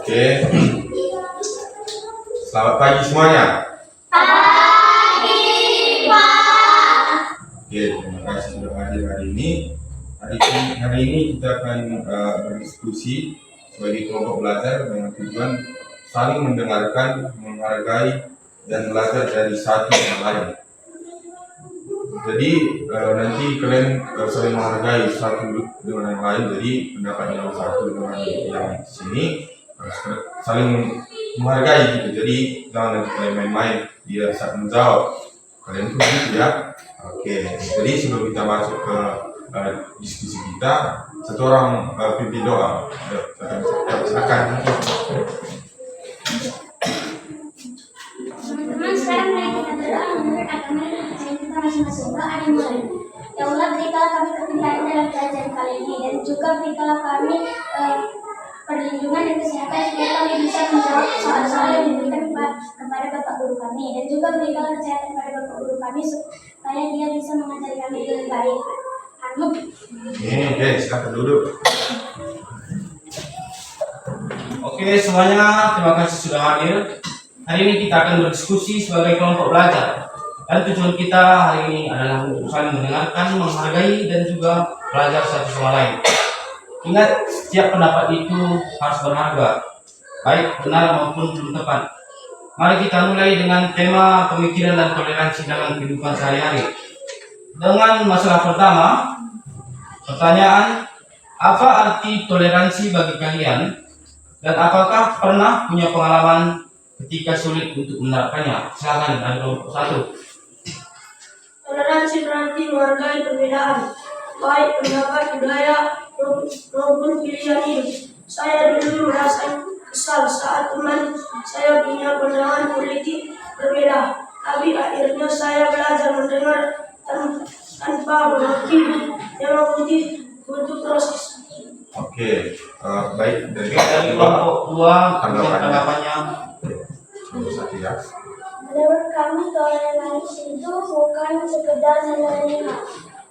Oke. Selamat pagi semuanya. Pagi, Pak. Oke, terima kasih sudah hadir hari ini. Hari ini kita akan berdiskusi sebagai kelompok belajar dengan tujuan saling mendengarkan, menghargai, dan belajar dari satu sama lain. Jadi nanti kalian saling menghargai satu dengan yang lain. Jadi pendapat yang satu dengan yang di sini harus saling menghargai gitu. Jadi jangan nanti kalian main-main dia saat menjawab. Kalian itu gitu ya. Oke. Jadi sebelum kita masuk ke diskusi kita, satu orang pimpin doa. Silakan. Teman-teman, sekarang mari kita berdoa menurut agama dan kepercayaan kita masing-masing. Doa dimulai. Ya Allah, berikanlah kami kepiawaian dalam pelajaran kali ini, dan juga berikanlah kami perlindungan dan kesehatan supaya kami bisa menjawab soal-soal yang diberikan kepada Bapak Guru kami, dan juga berikanlah kesehatan kepada Bapak Guru kami supaya dia bisa mengajari kami dengan baik. Amin. Oke, silakan duduk. Oke semuanya, terima kasih sudah hadir. Hari ini kita akan berdiskusi sebagai kelompok belajar. Dan tujuan kita hari ini adalah untuk saling mendengarkan, menghargai, dan juga belajar satu sama lain. Ingat, setiap pendapat itu harus berharga, baik benar maupun belum tepat. Mari kita mulai dengan tema pemikiran dan toleransi dalam kehidupan sehari-hari. Dengan masalah pertama, pertanyaan, apa arti toleransi bagi kalian? Dan apakah pernah punya pengalaman ketika sulit untuk menerapkannya? Silakan dari kelompok satu. Toleransi berarti menghargai perbedaan, baik pendapat, budaya, maupun pilihan hidup. Saya dulu merasa kesal saat teman saya punya pandangan politik berbeda, tapi akhirnya saya belajar mendengar tanpa menghakimi. Memang butuh proses. Oke, baik dari Dari kelompok dua, tanggapannya. Nomor satu ya. Menurut kami, toleransi itu bukan sekedar menerima,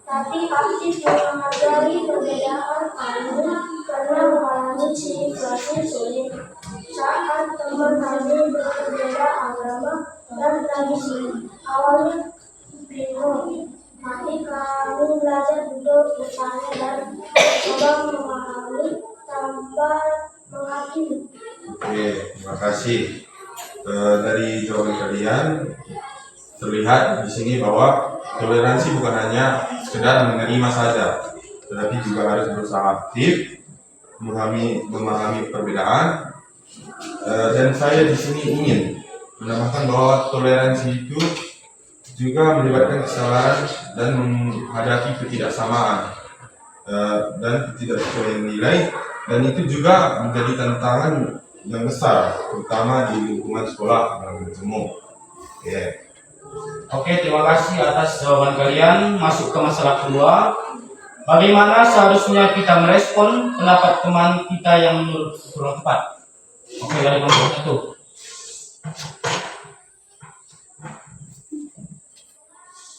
tapi aktif menghargai perbedaan kami karena mengalami situasi sulit. Saat teman kami berbeda agama dan tradisi, awalnya bingung, tapi kami belajar duduk bersama dan coba memahami tanpa menghakimi. Oke, terima kasih. Dari jawaban kalian terlihat di sini bahwa toleransi bukan hanya sekedar menerima saja, tetapi juga harus berusaha aktif memahami perbedaan. Dan saya di sini ingin menambahkan bahwa toleransi itu juga melibatkan kesabaran dan menghadapi ketidaksamaan dan ketidaksesuaian nilai, dan itu juga menjadi tantangan yang besar, terutama di lingkungan sekolah dan umum. Oke, terima kasih atas jawaban kalian. Masuk ke masalah kedua. Bagaimana seharusnya kita merespon pendapat teman kita yang menurut kurang tepat? Oke, dari kelompok satu.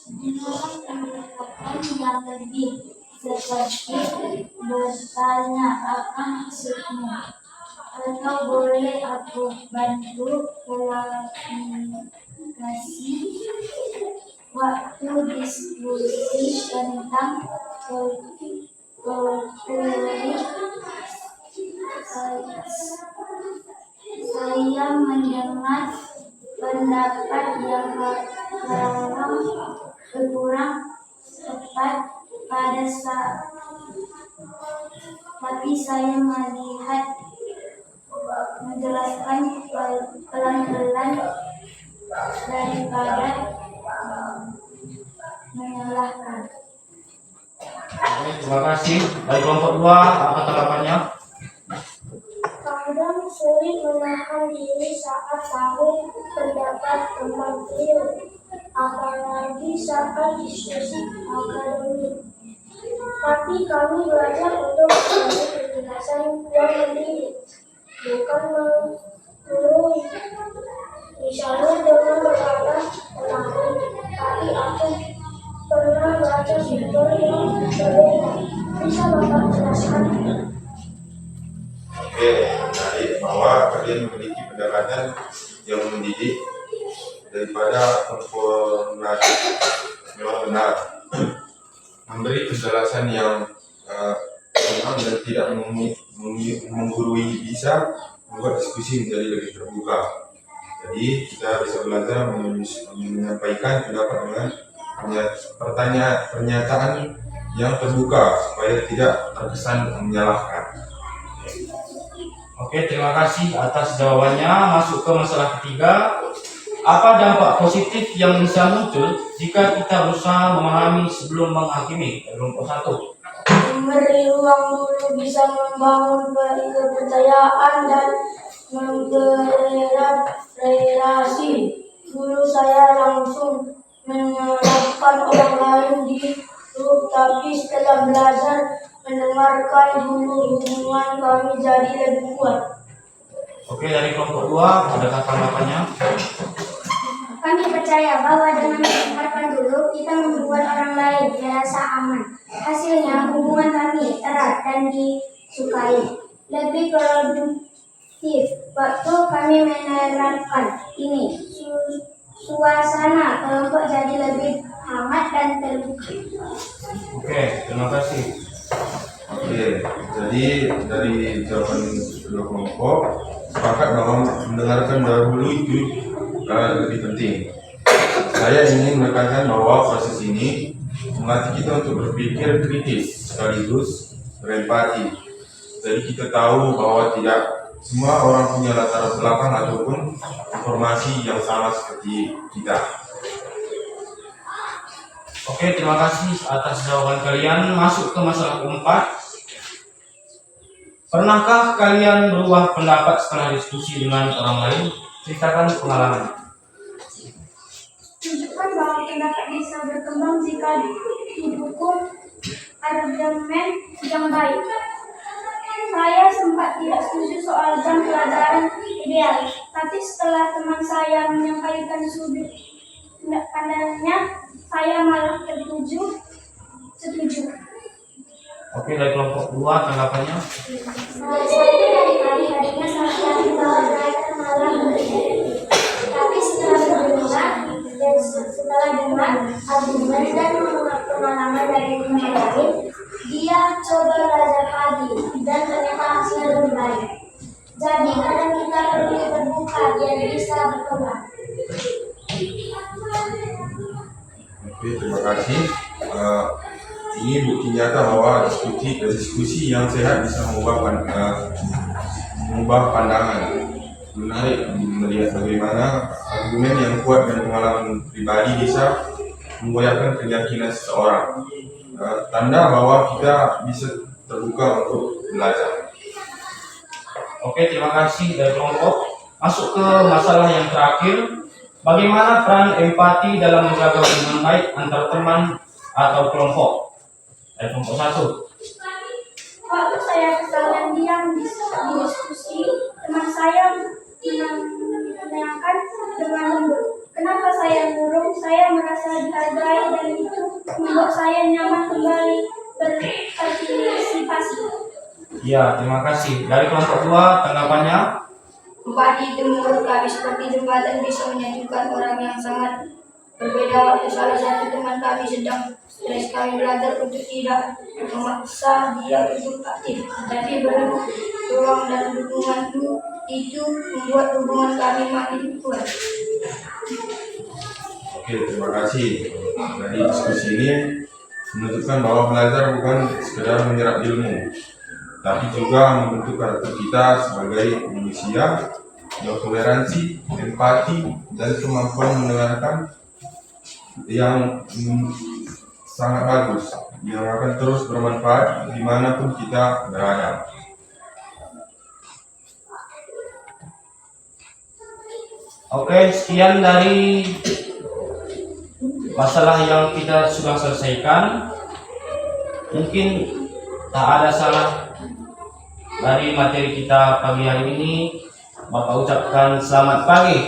Menolak pendekatan yang lebih seperti bertanya apa maksudnya, atau boleh aku bantu klarifikasi waktu diskusi tentang teori. Saya mendengar pendapat yang kurang tepat pada saat, tapi saya melihat menjelaskan pelan-pelan daripada menyalahkan. Oke, terima kasih. Dari kelompok dua, apa tanggapannya? Kadang sulit menahan diri saat tahu pendapat teman keliru, apalagi saat diskusi akademik. Tapi kami belajar untuk mencari penjelasan yang mendidik, bukan menggurui. Misalnya dengan berkata, tapi aku pernah baca fitur yang berbeda. Bisa Bapak jelaskan? Oke, baik. bahwa kalian memiliki pendekatan yang mendidik daripada konfirmasi memang benar memberi penjelasan yang tenang dan tidak menggurui, bisa membuat diskusi menjadi lebih terbuka. Jadi kita bisa belajar menyampaikan pendapat dengan pernyataan yang terbuka supaya tidak terkesan menyalahkan. Oke, terima kasih atas jawabannya. Masuk ke masalah ketiga. Apa dampak positif yang bisa muncul jika kita berusaha memahami sebelum menghakimi? Kelompok 1. Memberi ruang dulu bisa membangun kepercayaan dan mempererat relasi. Dulu saya langsung menyalahkan orang lain di grup, tapi setelah belajar mendengarkan dulu hubungan kami jadi lebih kuat. Oke, dari kelompok 2, adakah tanggapannya? Kami percaya bahwa dengan mendengarkan dulu, kita membuat orang lain merasa aman. Hasilnya, hubungan kami erat dan disukai. Lebih produktif. Waktu kami menerapkan ini, suasana kelompok jadi lebih hangat dan terbuka. Oke, terima kasih. Oke, jadi dari jawaban kedua kelompok sepakat bahwa mendengarkan dahulu itu lebih penting. Saya ingin menekankan bahwa proses ini melatih kita untuk berpikir kritis sekaligus berempati. Jadi kita tahu bahwa tidak semua orang punya latar belakang ataupun informasi yang sama seperti kita. Oke, terima kasih atas jawaban kalian. Masuk ke masalah keempat. Pernahkah kalian berubah pendapat setelah diskusi dengan orang lain? Ceritakan pengalaman. Tunjukkan bahwa pendapat bisa berkembang jika didukung argumen yang baik. Saya sempat tidak setuju soal jam pelajaran ideal, tapi setelah teman saya menyampaikan sudut pandangnya, saya malah setuju. Oke, dari kelompok 2, tanggapannya? Salah satu dari adik-adiknya saat mereka malah berbeda. Tapi setelah dengar argumen dan pengalaman dari teman lain, dia coba belajar lagi dan ternyata hasilnya lebih baik. Jadi kadang kita perlu terbuka biar bisa berkembang. Oke, terima kasih. Ini bukti nyata bahwa diskusi yang sehat bisa mengubah pandangan. Menarik melihat bagaimana argumen yang kuat dan pengalaman pribadi bisa memgoyahkan keyakinan seseorang. Tanda bahwa kita bisa terbuka untuk belajar. Oke, terima kasih dari kelompok. Masuk ke masalah yang terakhir. Bagaimana peran empati dalam menjaga hubungan baik antar teman atau kelompok? Dari kelompok 1. Waktu saya kesalahan diam di diskusi, teman saya menanyakan dengan lembut, kenapa saya murung? Saya merasa dihargai dan itu membuat saya nyaman kembali berpartisipasi. Ya, terima kasih. Dari kelompok 2, tanggapannya? Empati itu menurut kami seperti jembatan bisa menyatukan orang yang sangat berbeda. Waktu salah satu teman kami sedang stres, kami belajar untuk tidak memaksa dia untuk aktif, tapi beri ruang dan dukungan itu membuat hubungan kami makin kuat. Oke, terima kasih. Dari diskusi ini menunjukkan bahwa belajar bukan sekedar menyerap ilmu, tapi juga membentuk karakter kita sebagai manusia yang toleransi, empati, dan kemampuan mendengarkan yang sangat bagus, yang akan terus bermanfaat dimanapun kita berada. Oke, sekian dari masalah yang kita sudah selesaikan. Mungkin tak ada salah dari materi kita pagi hari ini. Bapak ucapkan selamat pagi.